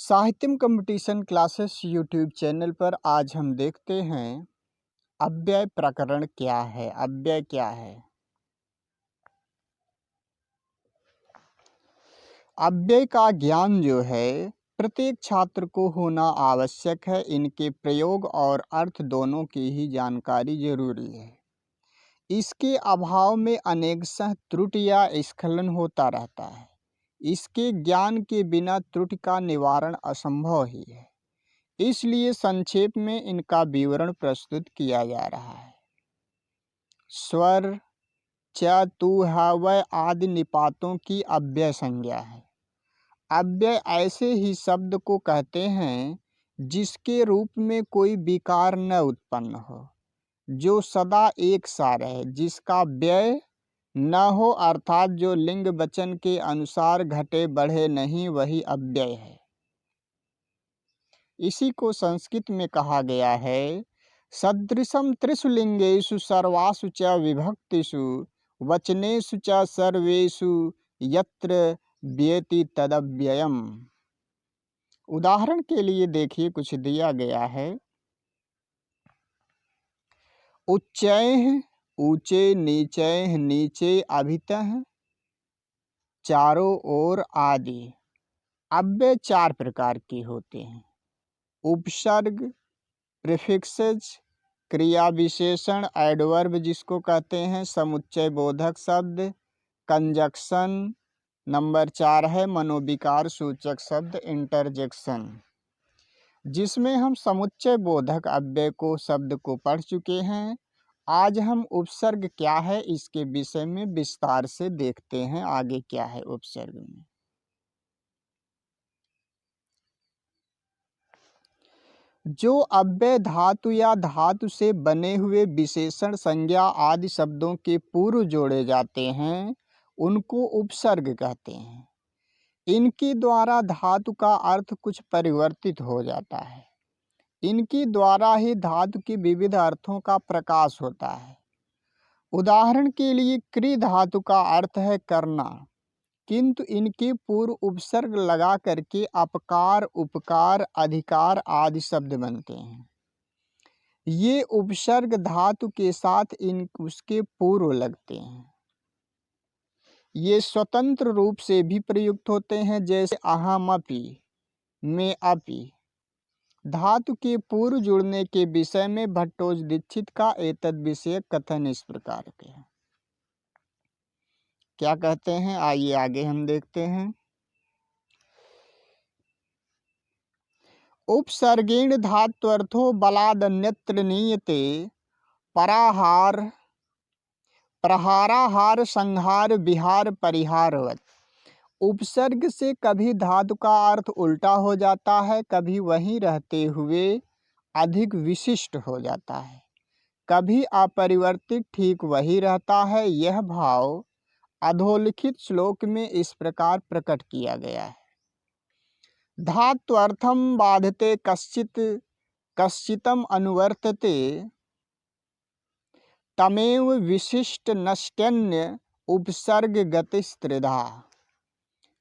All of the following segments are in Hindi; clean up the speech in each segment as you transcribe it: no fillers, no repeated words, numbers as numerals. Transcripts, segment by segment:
साहित्यम कंपटीशन क्लासेस यूट्यूब चैनल पर आज हम देखते हैं अव्यय प्रकरण क्या है। अव्यय क्या है? अव्यय का ज्ञान जो है प्रत्येक छात्र को होना आवश्यक है। इनके प्रयोग और अर्थ दोनों की ही जानकारी जरूरी है। इसके अभाव में अनेक त्रुटि या स्खलन होता रहता है। इसके ज्ञान के बिना त्रुटि का निवारण असंभव ही है। इसलिए संक्षेप में इनका विवरण प्रस्तुत किया जा रहा है। स्वर, च, तु, ह, व आदि निपातों की अव्यय संज्ञा है। अव्यय ऐसे ही शब्द को कहते हैं जिसके रूप में कोई विकार न उत्पन्न हो, जो सदा एक सा रहे, जिसका व्यय न हो, अर्थात जो लिंग वचन के अनुसार घटे बढ़े नहीं, वही अव्यय है। इसी को संस्कृत में कहा गया है, सदृशम त्रिषु लिंगेषु सर्वासु च विभक्तिषु वचनेषु च सर्वेषु यत्र व्येति तदव्ययम्। उदाहरण के लिए देखिए, कुछ दिया गया है। उच्चैः ऊंचे, नीचैः नीचे, अभितः चारों ओर आदि। अव्यय चार प्रकार के होते हैं। उपसर्ग, प्रीफिक्सेस, क्रिया विशेषण, एडवर्ब जिसको कहते हैं, समुच्चय बोधक शब्द, कंजक्शन, नंबर 4 है मनोविकार सूचक शब्द, इंटरजेक्शन। जिसमें हम समुच्चय बोधक अव्यय को शब्द को पढ़ चुके हैं। आज हम उपसर्ग क्या है इसके विषय में विस्तार से देखते हैं। आगे क्या है उपसर्ग में। जो अव्यय धातु या धातु से बने हुए विशेषण, संज्ञा आदि शब्दों के पूर्व जोड़े जाते हैं उनको उपसर्ग कहते हैं। इनके द्वारा धातु का अर्थ कुछ परिवर्तित हो जाता है। इनके द्वारा ही धातु के विविध अर्थों का प्रकाश होता है। उदाहरण के लिए क्री धातु का अर्थ है करना, किंतु इनके पूर्व उपसर्ग लगा करके अपकार, उपकार, अधिकार आदि शब्द बनते हैं। ये उपसर्ग धातु के साथ उसके पूर्व लगते हैं। ये स्वतंत्र रूप से भी प्रयुक्त होते हैं, जैसे अहमपि, में अपि। धातु के पूर्व जुड़ने के विषय में भट्टोज दीक्षित का एतद विषय कथन इस प्रकार के है। क्या कहते हैं, आइए आगे हम देखते हैं। उपसर्गेण धात्वर्थो बलादन्यत्र नीयते, पराहार, प्रहाराहार, संहार, विहार, परिहारवत्। उपसर्ग से कभी धातु का अर्थ उल्टा हो जाता है, कभी वहीं रहते हुए अधिक विशिष्ट हो जाता है, कभी अपरिवर्तित ठीक वही रहता है। यह भाव अधोलिखित श्लोक में इस प्रकार प्रकट किया गया है। धात्वर्थम बाधते कश्चित् कश्चितम अनुवर्तते, तमेव विशिष्ट नष्ट्यन्य उपसर्ग गतिस्त्रिधा।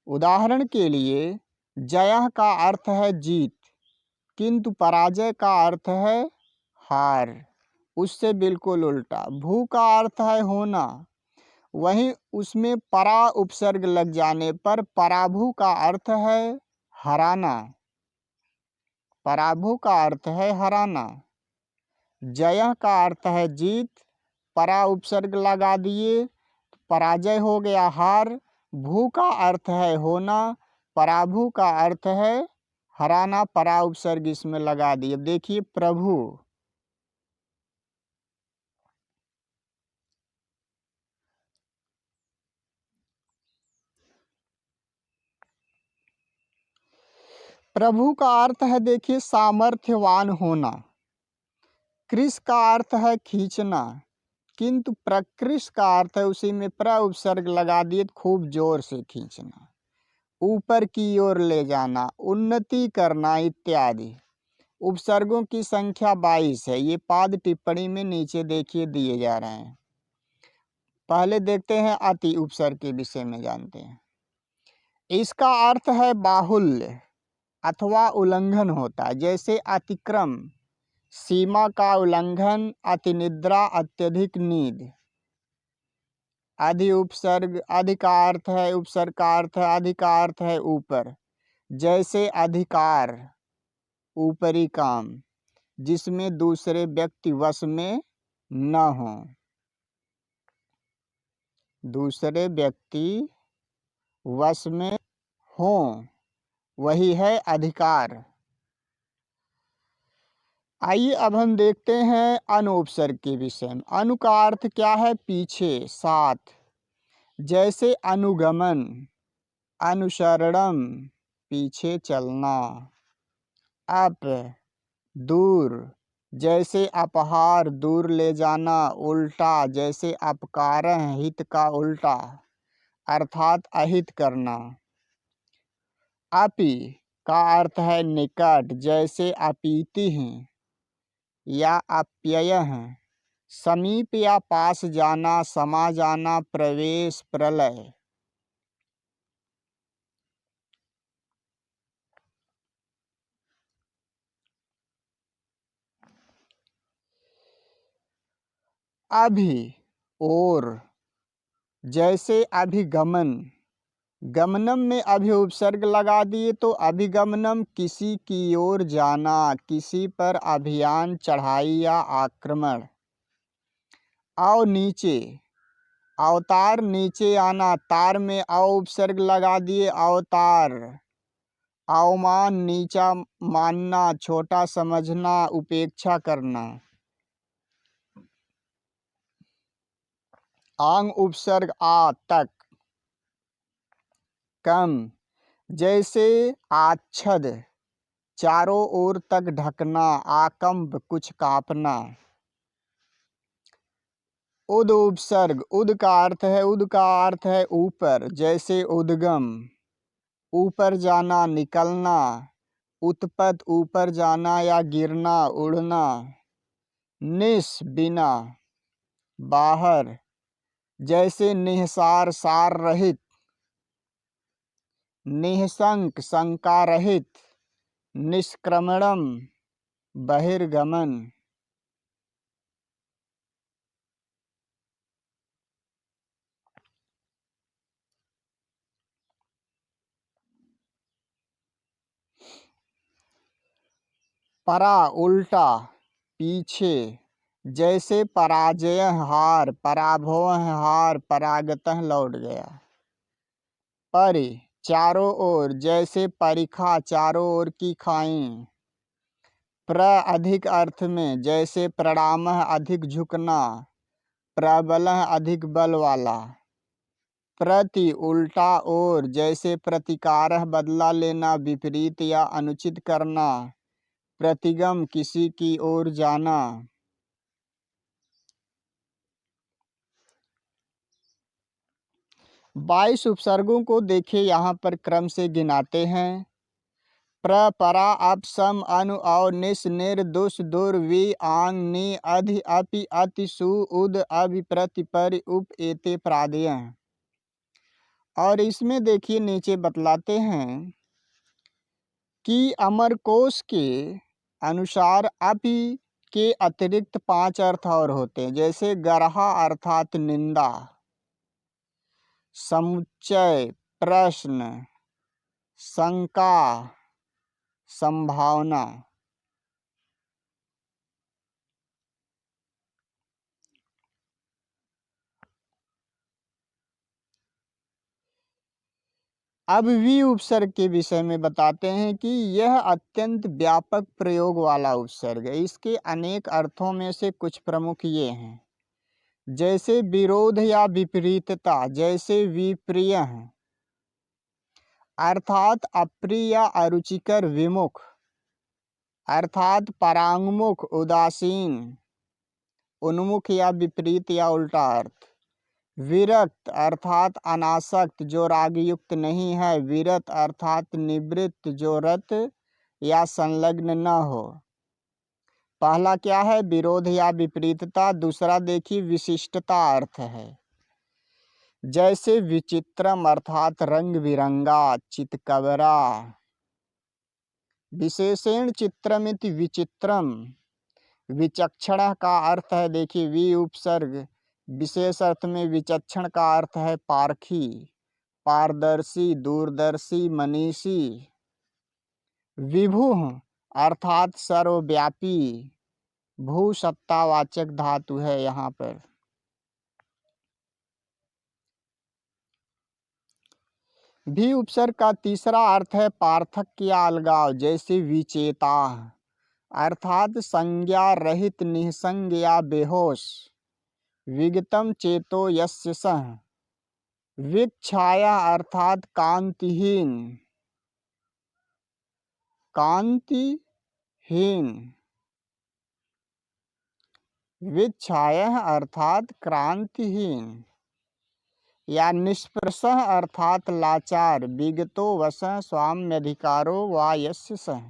उदाहरण के लिए, जयः का अर्थ है जीत, किंतु पराजय का अर्थ है हार, उससे बिल्कुल उल्टा। भू का अर्थ है होना, वहीं उसमें परा उपसर्ग लग जाने पर पराभू का अर्थ है हराना। पराभू का अर्थ है हराना। जय का अर्थ है जीत, परा उपसर्ग लगा दिए, पराजय हो गया हार। भू का अर्थ है होना, पराभू का अर्थ है हराना, परा उपसर्ग इसमें लगा दिए। देखिए प्रभु, प्रभु का अर्थ है देखिए सामर्थ्यवान होना। कृष का अर्थ है खींचना, किंतु प्रकृष का अर्थ है उसी में प्र उपसर्ग लगा दिए, खूब जोर से खींचना, ऊपर की ओर ले जाना, उन्नति करना इत्यादि। उपसर्गों की संख्या 22 है। ये पाद टिप्पणी में नीचे देखिए दिए जा रहे हैं। पहले देखते हैं अति उपसर्ग के विषय में जानते हैं। इसका अर्थ है बाहुल्य, अथवा उल्लंघन होता है। जैसे अतिक्रम, सीमा का उल्लंघन, अतिनिद्रा, अत्यधिक नींद। अधि उपसर्ग, अधि का अर्थ है, उपसर्ग का अर्थ है, अधि का अर्थ है ऊपर। जैसे अधिकार, ऊपरी काम, जिसमें दूसरे व्यक्ति वश में न हो। दूसरे व्यक्ति वश में हो, वही है अधिकार। आइए अब हम देखते हैं अनु उपसर्ग के विषय में। अनु का अर्थ क्या है? पीछे, साथ। जैसे अनुगमन, अनुसरणम, पीछे चलना। अप, दूर। जैसे अपहार, दूर ले जाना। उल्टा, जैसे अपकारः, हित का उल्टा, अर्थात अहित करना। अपि का अर्थ है निकट, जैसे अपीति या अप्ययः, समीप या पास जाना, समा जाना, प्रवेश, प्रलय। अभि, और। जैसे अभिगमन, गमनम में अभि उपसर्ग लगा दिए तो अभिगमनम, किसी की ओर जाना, किसी पर अभियान, चढ़ाई या आक्रमण। आओ नीचे, अवतार, नीचे आना, तार में अ उपसर्ग लगा दिए, अवतार। अवमान, नीचा मानना, छोटा समझना, उपेक्षा करना। आंग उपसर्ग आ, तक। कम, जैसे आच्छद, चारों ओर तक ढकना, आकंप, कुछ कांपना। उद उपसर्ग, उद का अर्थ है ऊपर, जैसे उद्गम, ऊपर जाना, निकलना। उत्पत, ऊपर जाना या गिरना, उड़ना। निस, बिना, बाहर, जैसे निहसार, सार रहित। निःशंक, शंका रहित। निष्क्रमणम, बहिर्गमन। परा, उल्टा, पीछे, जैसे पराजय, हार, पराभव, हार, परागतः, लौट गया। परि, चारों ओर, जैसे परीखा, चारों ओर की खाई। प्र, अधिक अर्थ में, जैसे प्रणामः, अधिक झुकना। प्रबलः, अधिक बल वाला। प्रति, उल्टा, और, जैसे प्रतिकारः, बदला लेना, विपरीत या अनुचित करना। प्रतिगम, किसी की ओर जाना। 22 उपसर्गों को देखिए, यहाँ पर क्रम से गिनाते हैं। प्र, परा, अप, सम, अनु, औ, निस, निर, दुस, दुर, वि, आंग, नि, अधि, अपि, अति, सु, उद, अभि, प्रति, परि, उप, एते, प्रादेय। और इसमें देखिए नीचे बतलाते हैं कि अमरकोश के अनुसार अपि के अतिरिक्त 5 अर्थ और होते हैं। जैसे गरहा अर्थात निंदा, समुच्चय, प्रश्न, शंका, संभावना। अब वि उपसर्ग के विषय में बताते हैं कि यह अत्यंत व्यापक प्रयोग वाला उपसर्ग है। इसके अनेक अर्थों में से कुछ प्रमुख ये हैं। जैसे विरोध या विपरीतता, जैसे विप्रिय है, अर्थात अप्रिय या अरुचिकर। विमुख, अर्थात परांगमुख, उदासीन। उन्मुख या विपरीत या उल्टा अर्थ। विरक्त, अर्थात अनासक्त, जो रागयुक्त नहीं है। विरत, अर्थात निवृत्त, जो रत या संलग्न न हो। पहला क्या है? विरोध या विपरीतता। दूसरा देखिए विशिष्टता अर्थ है। जैसे विचित्रम, अर्थात रंग बिरंगा, चितकबरा। विशेषण चित्रमिति विचित्रम। विचक्षण का अर्थ है, देखिए वि उपसर्ग, विशेष अर्थ में विचक्षण का अर्थ है पारखी, पारदर्शी, दूरदर्शी, मनीषी। विभुः अर्थात सर्वव्यापी, भू सत्तावाचक धातु है यहाँ पर। भी उपसर्ग का तीसरा अर्थ है पार्थक्य या अलगाव, जैसे विचेता अर्थात संज्ञा रहित, निःसंग या बेहोश। विगतम चेतो यस्य सः। विच्छाया अर्थात कांतिहीन, कांतिहीन। विच्छाया अर्थात क्रांतिहीन या निष्प्रसह अर्थात लाचार। विगतो वसः स्वाम्यधिकारो वा यस्य सः।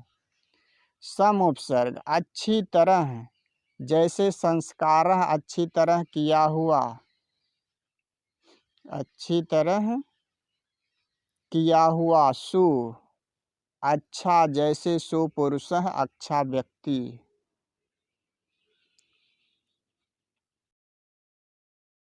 सम उपसर्ग अच्छी तरह, जैसे संस्कारः अच्छी तरह किया हुआ, अच्छी तरह किया हुआ। सु अच्छा, जैसे सो पुरुषः अच्छा व्यक्ति।